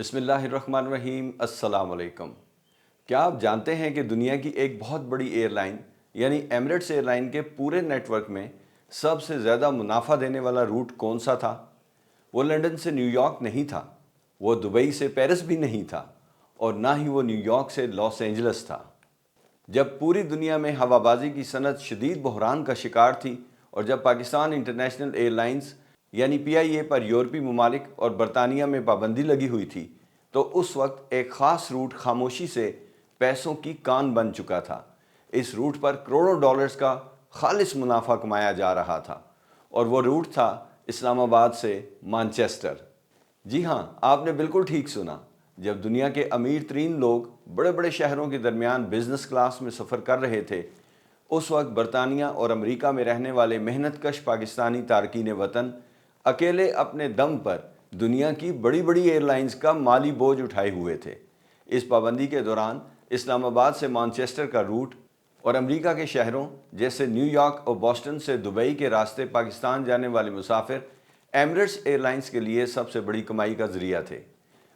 بسم اللہ الرحمن الرحیم۔ السلام علیکم۔ کیا آپ جانتے ہیں کہ دنیا کی ایک بہت بڑی ایئر لائن یعنی ایمریٹس ایئر لائن کے پورے نیٹ ورک میں سب سے زیادہ منافع دینے والا روٹ کون سا تھا؟ وہ لنڈن سے نیو یارک نہیں تھا، وہ دبئی سے پیرس بھی نہیں تھا، اور نہ ہی وہ نیو یارک سے لاس اینجلس تھا۔ جب پوری دنیا میں ہوا بازی کی صنعت شدید بحران کا شکار تھی اور جب پاکستان انٹرنیشنل ایئر لائنز یعنی PIA پر یورپی ممالک اور برطانیہ میں پابندی لگی ہوئی تھی، تو اس وقت ایک خاص روٹ خاموشی سے پیسوں کی کان بن چکا تھا۔ اس روٹ پر کروڑوں ڈالرز کا خالص منافع کمایا جا رہا تھا، اور وہ روٹ تھا اسلام آباد سے مانچسٹر۔ جی ہاں، آپ نے بالکل ٹھیک سنا۔ جب دنیا کے امیر ترین لوگ بڑے بڑے شہروں کے درمیان بزنس کلاس میں سفر کر رہے تھے، اس وقت برطانیہ اور امریکہ میں رہنے والے محنت کش پاکستانی تارکین وطن اکیلے اپنے دم پر دنیا کی بڑی بڑی ایئر لائنز کا مالی بوجھ اٹھائے ہوئے تھے۔ اس پابندی کے دوران اسلام آباد سے مانچسٹر کا روٹ اور امریکہ کے شہروں جیسے نیو یارک اور بوسٹن سے دبئی کے راستے پاکستان جانے والے مسافر ایمریٹس ایئر لائنز کے لیے سب سے بڑی کمائی کا ذریعہ تھے۔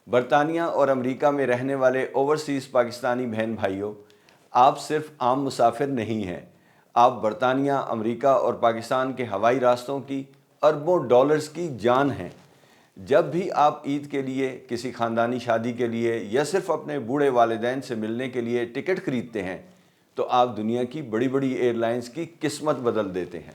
برطانیہ اور امریکہ میں رہنے والے اوورسیز پاکستانی بہن بھائیوں، آپ صرف عام مسافر نہیں ہیں، آپ برطانیہ، امریکہ اور پاکستان کے ہوائی راستوں کی اربوں ڈالرز کی جان ہیں۔ جب بھی آپ عید کے لیے، کسی خاندانی شادی کے لیے یا صرف اپنے بوڑھے والدین سے ملنے کے لیے ٹکٹ خریدتے ہیں تو آپ دنیا کی بڑی بڑی ایئر لائنز کی قسمت بدل دیتے ہیں۔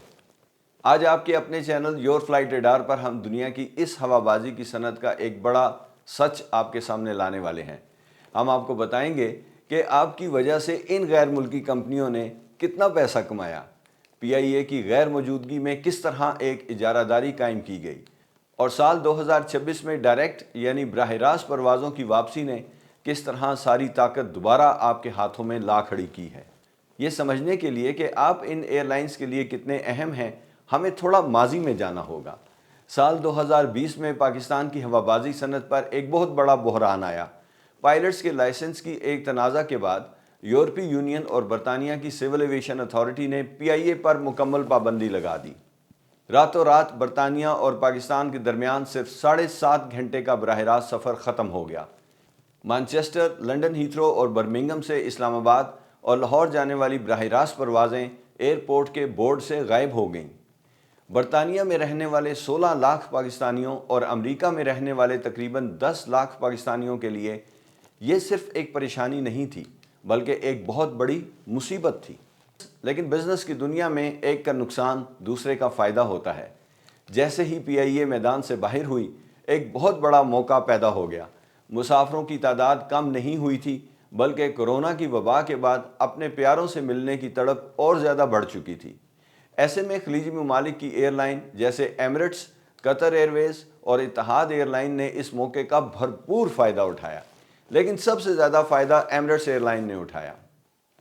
آج آپ کے اپنے چینل یور فلائٹ ریڈار پر ہم دنیا کی اس ہوا بازی کی صنعت کا ایک بڑا سچ آپ کے سامنے لانے والے ہیں۔ ہم آپ کو بتائیں گے کہ آپ کی وجہ سے ان غیر ملکی کمپنیوں نے کتنا پیسہ کمایا، PIA کی غیر موجودگی میں کس طرح ایک اجارہ داری قائم کی گئی، اور سال 2026 میں ڈائریکٹ یعنی براہ راست پروازوں کی واپسی نے کس طرح ساری طاقت دوبارہ آپ کے ہاتھوں میں لا کھڑی کی ہے۔ یہ سمجھنے کے لیے کہ آپ ان ایئر لائنز کے لیے کتنے اہم ہیں، ہمیں تھوڑا ماضی میں جانا ہوگا۔ سال 2020 میں پاکستان کی ہوا بازی صنعت پر ایک بہت بڑا بحران آیا۔ پائلٹس کے لائسنس کی ایک تنازع کے بعد یورپی یونین اور برطانیہ کی سول ایویشن اتھارٹی نے PIA پر مکمل پابندی لگا دی۔ راتوں رات برطانیہ اور پاکستان کے درمیان صرف 7.5 گھنٹے کا براہ راست سفر ختم ہو گیا۔ مانچسٹر، لنڈن ہیتھرو اور برمنگھم سے اسلام آباد اور لاہور جانے والی براہ راست پروازیں ایئرپورٹ کے بورڈ سے غائب ہو گئیں۔ برطانیہ میں رہنے والے 16 لاکھ پاکستانیوں اور امریکہ میں رہنے والے تقریباً 10 لاکھ پاکستانیوں کے لیے یہ صرف ایک پریشانی نہیں تھی بلکہ ایک بہت بڑی مصیبت تھی۔ لیکن بزنس کی دنیا میں ایک کا نقصان دوسرے کا فائدہ ہوتا ہے۔ جیسے ہی PIA میدان سے باہر ہوئی، ایک بہت بڑا موقع پیدا ہو گیا۔ مسافروں کی تعداد کم نہیں ہوئی تھی بلکہ کورونا کی وبا کے بعد اپنے پیاروں سے ملنے کی تڑپ اور زیادہ بڑھ چکی تھی۔ ایسے میں خلیجی ممالک کی ایئر لائن جیسے ایمریٹس، قطر ایئر ویز اور اتحاد ایئر لائن نے اس موقع کا بھرپور فائدہ اٹھایا، لیکن سب سے زیادہ فائدہ ایمریٹس ایئر لائن نے اٹھایا۔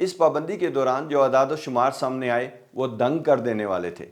اس پابندی کے دوران جو اعداد و شمار سامنے آئے وہ دنگ کر دینے والے تھے۔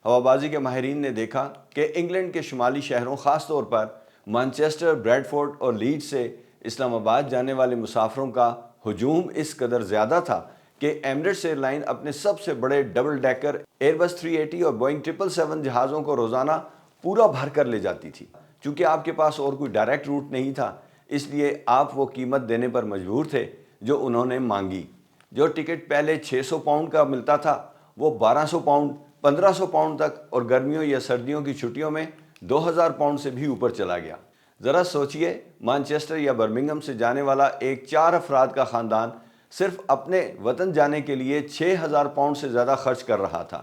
ہوا بازی کے ماہرین نے دیکھا کہ انگلینڈ کے شمالی شہروں، خاص طور پر مانچسٹر، بریڈفورڈ اور لیڈز سے اسلام آباد جانے والے مسافروں کا ہجوم اس قدر زیادہ تھا کہ ایمریٹس ایئر لائن اپنے سب سے بڑے ڈبل ڈیکر ایئربس 380 اور بوئنگ 777 جہازوں کو روزانہ پورا بھر کر لے جاتی تھی۔ چونکہ آپ کے پاس اور کوئی ڈائریکٹ روٹ نہیں تھا، اس لیے آپ وہ قیمت دینے پر مجبور تھے جو انہوں نے مانگی۔ جو ٹکٹ پہلے 600 پاؤنڈ کا ملتا تھا وہ 1200 پاؤنڈ، 1500 پاؤنڈ تک، اور گرمیوں یا سردیوں کی چھٹیوں میں 2000 پاؤنڈ سے بھی اوپر چلا گیا۔ ذرا سوچئے، مانچسٹر یا برمنگھم سے جانے والا ایک 4 افراد کا خاندان صرف اپنے وطن جانے کے لیے 6000 پاؤنڈ سے زیادہ خرچ کر رہا تھا۔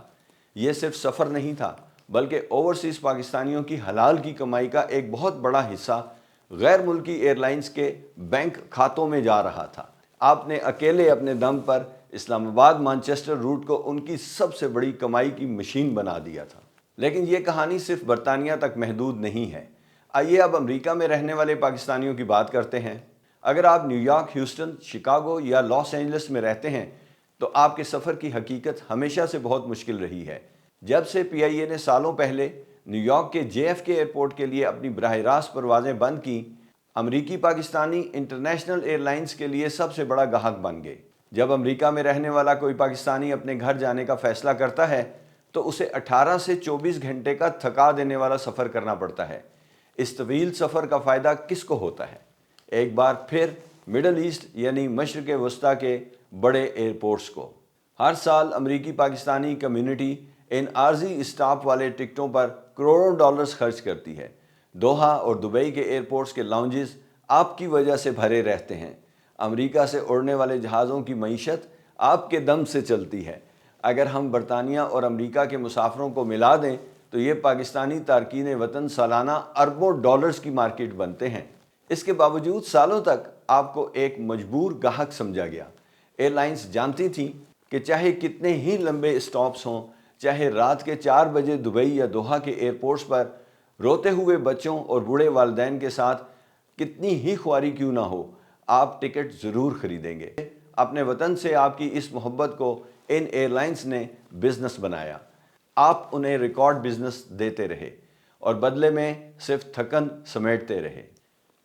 یہ صرف سفر نہیں تھا بلکہ اوورسیز پاکستانیوں کی حلال کی کمائی کا ایک بہت بڑا حصہ غیر ملکی ایئر لائنز کے بینک کھاتوں میں جا رہا تھا۔ آپ نے اکیلے اپنے دم پر اسلام آباد مانچسٹر روٹ کو ان کی سب سے بڑی کمائی کی مشین بنا دیا تھا۔ لیکن یہ کہانی صرف برطانیہ تک محدود نہیں ہے۔ آئیے اب امریکہ میں رہنے والے پاکستانیوں کی بات کرتے ہیں۔ اگر آپ نیو یارک، ہیوسٹن، شکاگو یا لاس اینجلس میں رہتے ہیں تو آپ کے سفر کی حقیقت ہمیشہ سے بہت مشکل رہی ہے۔ جب سے PIA نے سالوں پہلے نیو یارک کے JFK ایئرپورٹ کے لیے اپنی براہ راست پروازیں بند کیں، امریکی پاکستانی انٹرنیشنل ایئر لائنز کے لیے سب سے بڑا گاہک بن گئے۔ جب امریکہ میں رہنے والا کوئی پاکستانی اپنے گھر جانے کا فیصلہ کرتا ہے تو اسے 18 سے 24 گھنٹے کا تھکا دینے والا سفر کرنا پڑتا ہے۔ اس طویل سفر کا فائدہ کس کو ہوتا ہے؟ ایک بار پھر مڈل ایسٹ یعنی مشرق وسطیٰ کے بڑے ایئرپورٹس کو۔ ہر سال امریکی پاکستانی کمیونٹی ان عارضی اسٹاپ والے ٹکٹوں پر کروڑوں ڈالرز خرچ کرتی ہے۔ دوحہ اور دبئی کے ایئرپورٹس کے لاؤنجز آپ کی وجہ سے بھرے رہتے ہیں۔ امریکہ سے اڑنے والے جہازوں کی معیشت آپ کے دم سے چلتی ہے۔ اگر ہم برطانیہ اور امریکہ کے مسافروں کو ملا دیں تو یہ پاکستانی تارکین وطن سالانہ اربوں ڈالرز کی مارکیٹ بنتے ہیں۔ اس کے باوجود سالوں تک آپ کو ایک مجبور گاہک سمجھا گیا۔ ایئر لائنز جانتی تھیں کہ چاہے کتنے ہی لمبے اسٹاپس ہوں، چاہے رات کے 4 بجے دبئی یا دوحہ کے ایئرپورٹس پر روتے ہوئے بچوں اور بوڑھے والدین کے ساتھ کتنی ہی خواری کیوں نہ ہو، آپ ٹکٹ ضرور خریدیں گے۔ اپنے وطن سے آپ کی اس محبت کو ان ایئر لائنز نے بزنس بنایا۔ آپ انہیں ریکارڈ بزنس دیتے رہے اور بدلے میں صرف تھکن سمیٹتے رہے۔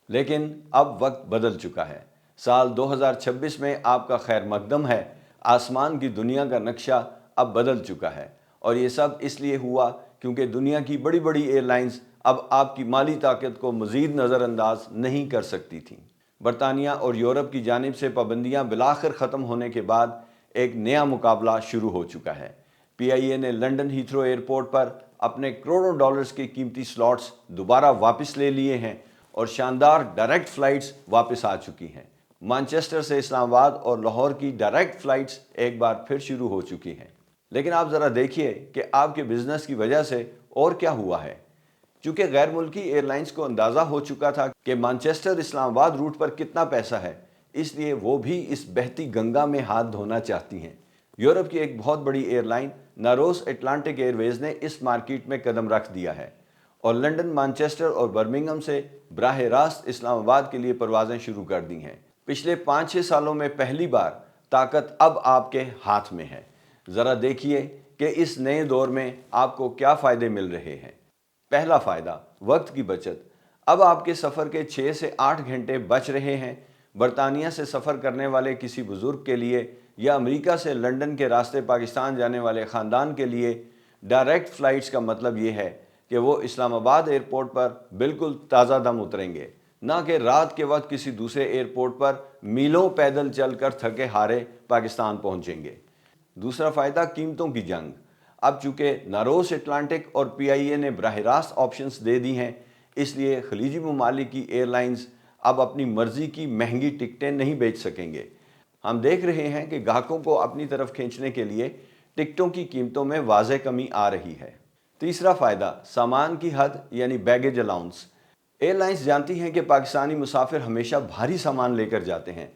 لیکن اب وقت بدل چکا ہے۔ سال 2026 میں آپ کا خیر مقدم ہے۔ آسمان کی دنیا کا نقشہ اب بدل چکا ہے، اور یہ سب اس لیے ہوا کیونکہ دنیا کی بڑی بڑی ایئر لائنز اب آپ کی مالی طاقت کو مزید نظر انداز نہیں کر سکتی تھیں۔ برطانیہ اور یورپ کی جانب سے پابندیاں بالآخر ختم ہونے کے بعد ایک نیا مقابلہ شروع ہو چکا ہے۔ پی آئی اے نے لنڈن ہیتھرو ایئرپورٹ پر اپنے کروڑوں ڈالرز کے قیمتی سلاٹس دوبارہ واپس لے لیے ہیں اور شاندار ڈائریکٹ فلائٹس واپس آ چکی ہیں۔ مانچسٹر سے اسلام آباد اور لاہور کی ڈائریکٹ فلائٹس ایک بار پھر شروع ہو چکی ہیں۔ لیکن آپ ذرا دیکھیے کہ آپ کے بزنس کی وجہ سے اور کیا ہوا ہے۔ چونکہ غیر ملکی ایئر لائنز کو اندازہ ہو چکا تھا کہ مانچسٹر اسلام آباد روٹ پر کتنا پیسہ ہے، اس لیے وہ بھی اس بہتی گنگا میں ہاتھ دھونا چاہتی ہیں۔ یورپ کی ایک بہت بڑی ایئر لائن ناروس اٹلانٹک ایئر ویز نے اس مارکیٹ میں قدم رکھ دیا ہے اور لنڈن، مانچسٹر اور برمنگھم سے براہ راست اسلام آباد کے لیے پروازیں شروع کر دی ہیں۔ پچھلے 5-6 سالوں میں پہلی بار طاقت اب آپ کے ہاتھ میں ہے۔ ذرا دیکھیے کہ اس نئے دور میں آپ کو کیا فائدے مل رہے ہیں۔ پہلا فائدہ، وقت کی بچت۔ اب آپ کے سفر کے 6 سے 8 گھنٹے بچ رہے ہیں۔ برطانیہ سے سفر کرنے والے کسی بزرگ کے لیے یا امریکہ سے لنڈن کے راستے پاکستان جانے والے خاندان کے لیے ڈائریکٹ فلائٹس کا مطلب یہ ہے کہ وہ اسلام آباد ایئرپورٹ پر بالکل تازہ دم اتریں گے، نہ کہ رات کے وقت کسی دوسرے ایئرپورٹ پر میلوں پیدل چل کر تھکے ہارے پاکستان پہنچیں گے۔ دوسرا فائدہ، قیمتوں کی جنگ۔ اب چونکہ ناروس اٹلانٹک اور پی آئی اے نے براہ راست آپشنز دے دی ہیں، اس لیے خلیجی ممالک کی ایئر لائنز اب اپنی مرضی کی مہنگی ٹکٹیں نہیں بیچ سکیں گے۔ ہم دیکھ رہے ہیں کہ گاہکوں کو اپنی طرف کھینچنے کے لیے ٹکٹوں کی قیمتوں میں واضح کمی آ رہی ہے۔ تیسرا فائدہ، سامان کی حد یعنی بیگیج الاؤنس۔ ایئر لائنز جانتی ہیں کہ پاکستانی مسافر ہمیشہ بھاری سامان لے کر جاتے ہیں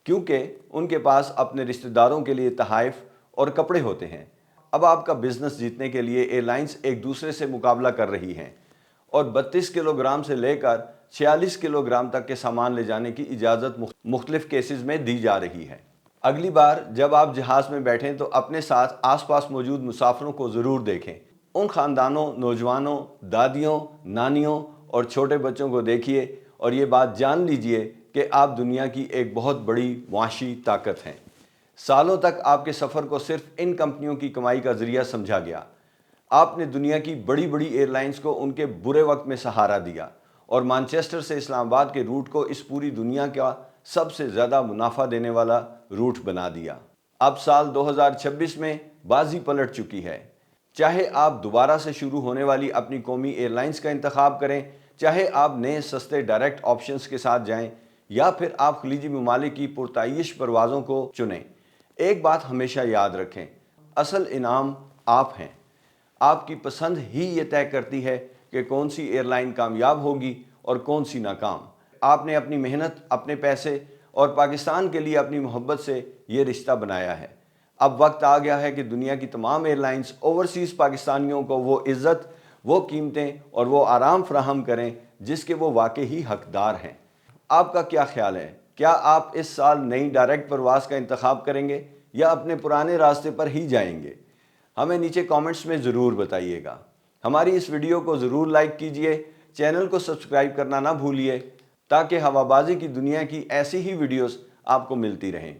کیونکہ ان کے پاس اپنے رشتہ داروں کے لیے تحائف اور کپڑے ہوتے ہیں۔ اب آپ کا بزنس جیتنے کے لیے ایئر لائنز ایک دوسرے سے مقابلہ کر رہی ہیں اور 32 کلو گرام سے لے کر 46 کلو گرام تک کے سامان لے جانے کی اجازت مختلف کیسز میں دی جا رہی ہے۔ اگلی بار جب آپ جہاز میں بیٹھیں تو اپنے ساتھ آس پاس موجود مسافروں کو ضرور دیکھیں۔ ان خاندانوں، نوجوانوں، دادیوں، نانیوں اور چھوٹے بچوں کو دیکھیے اور یہ بات جان لیجئے کہ آپ دنیا کی ایک بہت بڑی معاشی طاقت ہیں۔ سالوں تک آپ کے سفر کو صرف ان کمپنیوں کی کمائی کا ذریعہ سمجھا گیا۔ آپ نے دنیا کی بڑی بڑی ایئر لائنز کو ان کے برے وقت میں سہارا دیا اور مانچسٹر سے اسلام آباد کے روٹ کو اس پوری دنیا کا سب سے زیادہ منافع دینے والا روٹ بنا دیا۔ اب سال 2026 میں بازی پلٹ چکی ہے۔ چاہے آپ دوبارہ سے شروع ہونے والی اپنی قومی ایئر لائنز کا انتخاب کریں، چاہے آپ نئے سستے ڈائریکٹ آپشنز کے ساتھ جائیں یا پھر آپ خلیجی ممالک کی پرتعیش پروازوں کو چنیں، ایک بات ہمیشہ یاد رکھیں، اصل انعام آپ ہیں۔ آپ کی پسند ہی یہ طے کرتی ہے کہ کون سی ایئر لائن کامیاب ہوگی اور کون سی ناکام۔ آپ نے اپنی محنت، اپنے پیسے اور پاکستان کے لیے اپنی محبت سے یہ رشتہ بنایا ہے۔ اب وقت آ گیا ہے کہ دنیا کی تمام ایئر لائنز اوورسیز پاکستانیوں کو وہ عزت، وہ قیمتیں اور وہ آرام فراہم کریں جس کے وہ واقعی حقدار ہیں۔ آپ کا کیا خیال ہے؟ کیا آپ اس سال نئی ڈائریکٹ پرواز کا انتخاب کریں گے یا اپنے پرانے راستے پر ہی جائیں گے؟ ہمیں نیچے کامنٹس میں ضرور بتائیے گا۔ ہماری اس ویڈیو کو ضرور لائک کیجئے، چینل کو سبسکرائب کرنا نہ بھولیے تاکہ ہوا بازی کی دنیا کی ایسی ہی ویڈیوز آپ کو ملتی رہیں۔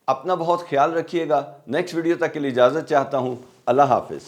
اپنا بہت خیال رکھیے گا۔ نیکسٹ ویڈیو تک کے لیے اجازت چاہتا ہوں۔ اللہ حافظ۔